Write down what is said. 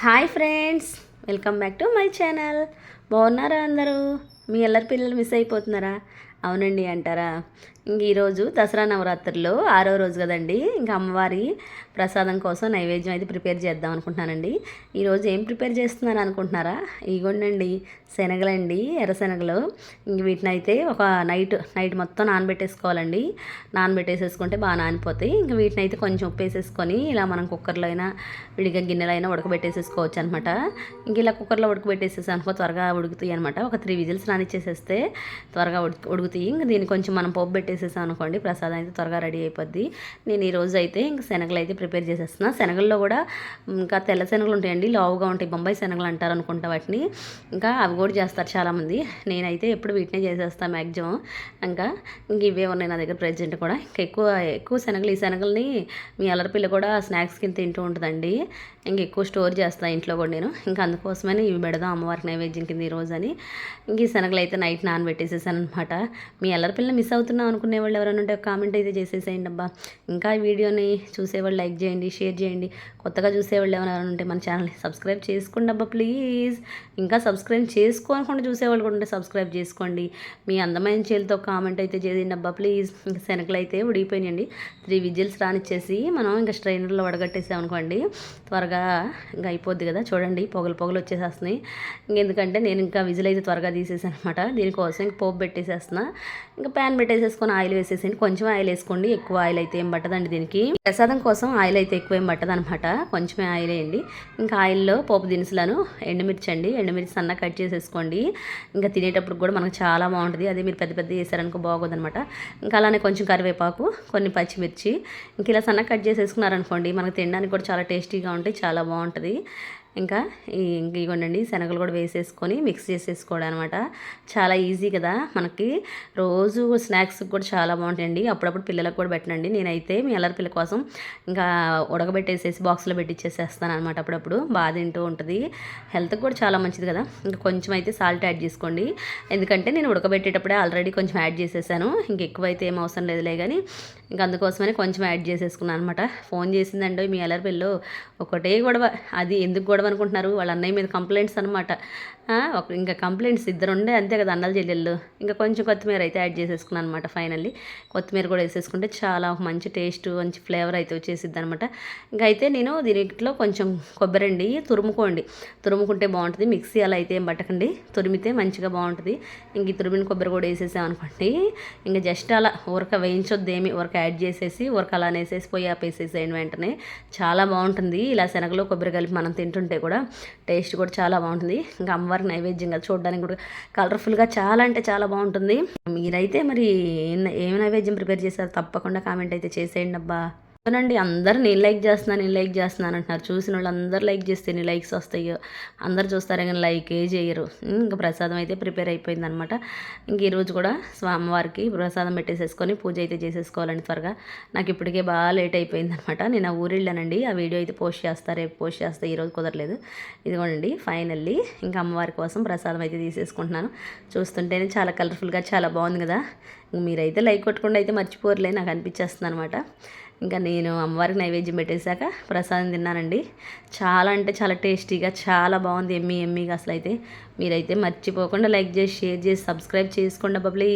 Hi friends, welcome back to my channel. బాగున్నారా అందరూ? మీ అందరి పిల్లలు మిస్ అయిపోతున్నారా? అవునండి అంటారా? ఇంక ఈరోజు దసరా నవరాత్రుల్లో 6వ రోజు కదండి. ఇంకా అమ్మవారి ప్రసాదం కోసం నైవేద్యం అయితే ప్రిపేర్ చేద్దాం అనుకుంటున్నానండి. ఈరోజు ఏం ప్రిపేర్ చేస్తున్నాను అనుకుంటున్నారా? ఇగోండండి శనగలండి, ఎర్ర శనగలు. ఇంక వీటిని అయితే ఒక నైట్ మొత్తం నానబెట్టేసుకోవాలండి. నానబెట్టేసేసుకుంటే బాగా నానిపోతాయి. ఇంక వీటిని అయితే కొంచెం ఉప్పు వేసేసుకొని ఇలా మనం కుక్కర్లో అయినా విడిగా గిన్నెలో అయినా ఉడకబెట్టేసేసుకోవచ్చు అనమాట. ఇంక ఇలా కుక్కర్లో ఉడకబెట్టేసేసి అనుకో త్వరగా ఉడుకుతాయి అనమాట. ఒక 3 విజిల్స్ రానిచ్చేసేస్తే త్వరగా ఉడుకుతాయి. ఇంక దీన్ని కొంచెం మనం పోపు పెట్టేసేసాం అనుకోండి, ప్రసాదం అయితే త్వరగా రెడీ అయిపోద్ది. నేను ఈరోజు అయితే ఇంక శనగలు అయితే ప్రిపేర్ చేసేస్తున్నా. శనగల్లో కూడా ఇంకా తెల్ల శనగలు ఉంటాయండి, లావుగా ఉంటాయి, బొంబాయి శనగలు అంటారు అనుకుంటా వాటిని. ఇంకా అవి కూడా చేస్తారు చాలామంది. నేనైతే ఎప్పుడు వీటినే చేసేస్తాను మ్యాక్సిమం. ఇంక ఇవే ఉన్నాయి నా దగ్గర ప్రెజెంట్ కూడా. ఇంకా ఎక్కువ శనగలు. ఈ శనగల్ని మీ అల్లరిపిల్ల కూడా స్నాక్స్ కింద తింటూ ఉంటుందండి. ఇంక ఎక్కువ స్టోర్ చేస్తాను ఇంట్లో కూడా నేను. ఇంకా అందుకోసమని ఇవి పెడదాం అమ్మవారికి నైవేద్యం కింద ఈరోజు అని. ఇంక ఈ శనగలు అయితే నైట్ నానబెట్టేసేసాను అనమాట. మీ అల్లరిపిల్లని మిస్ అవుతున్నాం అనుకునే వాళ్ళు ఎవరైనా ఉంటే కామెంట్ అయితే చేసేసేయండి అబ్బా. ఇంకా ఈ వీడియోని చూసేవాళ్ళు లైక్ చేయండి, షేర్ చేయండి. కొత్తగా చూసేవాళ్ళు ఎవరైనా ఉంటే మన ఛానల్ని సబ్స్క్రైబ్ చేసుకోండి అబ్బా ప్లీజ్. ఇంకా సబ్స్క్రైబ్ చేసుకోకుండా చూసేవాళ్ళు కూడా ఉంటే సబ్స్క్రైబ్ చేసుకోండి. మీ అందమైన చేతితో కామెంట్ అయితే చేయండి అబ్బా ప్లీజ్. ఇంకా శనగలు అయితే ఉడిగిపోయినాయండి. 3 విజిల్స్ రానిచ్చేసి మనం ఇంకా స్ట్రైనర్లో వడగట్టేసాం అనుకోండి, త్వరగా ఇంకా అయిపోద్ది కదా. చూడండి పొగలు వచ్చేసేస్తున్నాయి. ఇంకెందుకంటే నేను ఇంకా విజిల్ అయితే త్వరగా తీసేసాను అనమాట. దీనికోసం ఇంక పోపు పెట్టేసేస్తున్నా. ఇంకా ప్యాన్ పెట్టేసేసుకొని ఆయిల్ వేసేసేయండి. కొంచెం ఆయిల్ వేసుకోండి, ఎక్కువ ఆయిల్ అయితే ఏం పట్టదండి దీనికి. ప్రసాదం కోసం ఆయిల్ అయితే ఎక్కువ ఏం పట్టదు అనమాట, కొంచెమే ఆయిల్ వేయండి. ఇంకా ఆయిల్లో పోపు దినుసులను ఎండుమిర్చి సన్న కట్ చేసేసుకోండి. ఇంకా తినేటప్పుడు కూడా మనకు చాలా బాగుంటుంది. అదే మీరు పెద్ద వేసారనుకో బాగోదు అనమాట. ఇంకా అలానే కొంచెం కరివేపాకు, కొన్ని పచ్చిమిర్చి ఇంక ఇలా సన్న కట్ చేసేసుకున్నారనుకోండి, మనకు తినడానికి కూడా చాలా టేస్టీగా ఉంటాయి, చాలా బాగుంటుంది. ఇంకా ఇవ్వండి శనగలు కూడా వేసేసుకొని మిక్స్ చేసేసుకోవడం అనమాట. చాలా ఈజీ కదా మనకి. రోజు స్నాక్స్ కూడా చాలా బాగుంటాయండి. అప్పుడప్పుడు పిల్లలకు కూడా పెట్టనండి. నేనైతే మీ అల్లరి పిల్ల కోసం ఇంకా ఉడకబెట్టేసేసి బాక్స్లో పెట్టించేసేస్తాను అనమాట. అప్పుడప్పుడు బాగా తింటూ ఉంటుంది. హెల్త్కి కూడా చాలా మంచిది కదా. ఇంకా కొంచెం అయితే సాల్ట్ యాడ్ చేసుకోండి. ఎందుకంటే నేను ఉడకబెట్టేటప్పుడే ఆల్రెడీ కొంచెం యాడ్ చేసేసాను. ఇంక ఎక్కువైతే ఏం అవసరం లేదులే కానీ ఇంకా అందుకోసమని కొంచెం యాడ్ చేసేసుకున్నాను అనమాట. ఫోన్ చేసిందండి మీ అల్లరి పిల్ల, ఒకటే గొడవ. అది ఎందుకు గొడవ అనుకుంటున్నారు? వాళ్ళ అన్నయ్య మీద కంప్లైంట్స్ అనమాట. ఇంకా కంప్లైంట్స్ ఇద్దరు ఉండే అంతే కదా అన్నల చెల్లెళ్ళు. ఇంకా కొంచెం కొత్తిమీర అయితే యాడ్ చేసేసుకున్నాను అనమాట. ఫైనల్లీ కొత్తిమీర కూడా వేసేసుకుంటే చాలా మంచి టేస్ట్, మంచి ఫ్లేవర్ అయితే వచ్చేసిద్ది అనమాట. ఇంకా అయితే నేను దీంట్లో కొంచెం కొబ్బరి తురుముకుంటే బాగుంటుంది. మిక్సీ అలా అయితే ఏం పట్టకండి, తురిమితే మంచిగా బాగుంటుంది. ఇంక ఈ తురిమిన కొబ్బరి కూడా వేసేసామనుకోండి, ఇంకా జస్ట్ అలా ఊరక వేయించొద్దు ఏమి, ఊరక యాడ్ చేసేసి ఊరక అలా వేసేసి పొయ్యి ఆపేసేసేయండి వెంటనే. చాలా బాగుంటుంది ఇలా శనగలో కొబ్బరి కలిపి మనం తింటుంటే కూడా. టేస్ట్ కూడా చాలా బాగుంటుంది. ఇంకా అమ్మవారికి నైవేద్యంగా చూడడానికి కూడా కలర్ఫుల్గా చాలా అంటే చాలా బాగుంటుంది. మీరైతే మరి ఏం నైవేద్యం ప్రిపేర్ చేశారు? తప్పకుండా కామెంట్ అయితే చేసేయండి అబ్బా. అవునండి, అందరూ నేను లైక్ చేస్తున్నాను అంటున్నారు. చూసిన వాళ్ళు అందరూ లైక్ చేస్తే ఎన్ని లైక్స్ వస్తాయో. అందరు చూస్తారే కానీ లైకే చేయరు. ఇంకా ప్రసాదం అయితే ప్రిపేర్ అయిపోయిందనమాట. ఇంక ఈరోజు కూడా స్వామివారికి ప్రసాదం పెట్టేసేసుకొని పూజ అయితే చేసేసుకోవాలండి త్వరగా. నాకు ఇప్పటికే బాగా లేట్ అయిపోయిందనమాట. నేను ఆ ఊరు వెళ్ళానండి. ఆ వీడియో అయితే రేపు పోస్ట్ చేస్తా, ఈరోజు కుదరలేదు. ఇదిగోండి ఫైనల్లీ ఇంకా అమ్మవారి కోసం ప్రసాదం అయితే తీసేసుకుంటున్నాను. చూస్తుంటేనే చాలా కలర్ఫుల్గా చాలా బాగుంది కదా. మీరైతే లైక్ కొట్టకుండా అయితే మర్చిపోరులే, నాకు అనిపించేస్తుంది అనమాట. ఇంకా నేను అమ్మవారికి నైవేద్యం పెట్టేశాక ప్రసాదం తిన్నానండి. చాలా అంటే చాలా టేస్టీగా చాలా బాగుంది, ఎమ్మీగా అసలు అయితే. మీరైతే మర్చిపోకుండా లైక్ చేసి, షేర్ చేసి, సబ్స్క్రైబ్ చేసుకోండి అబ్బా ప్లీజ్.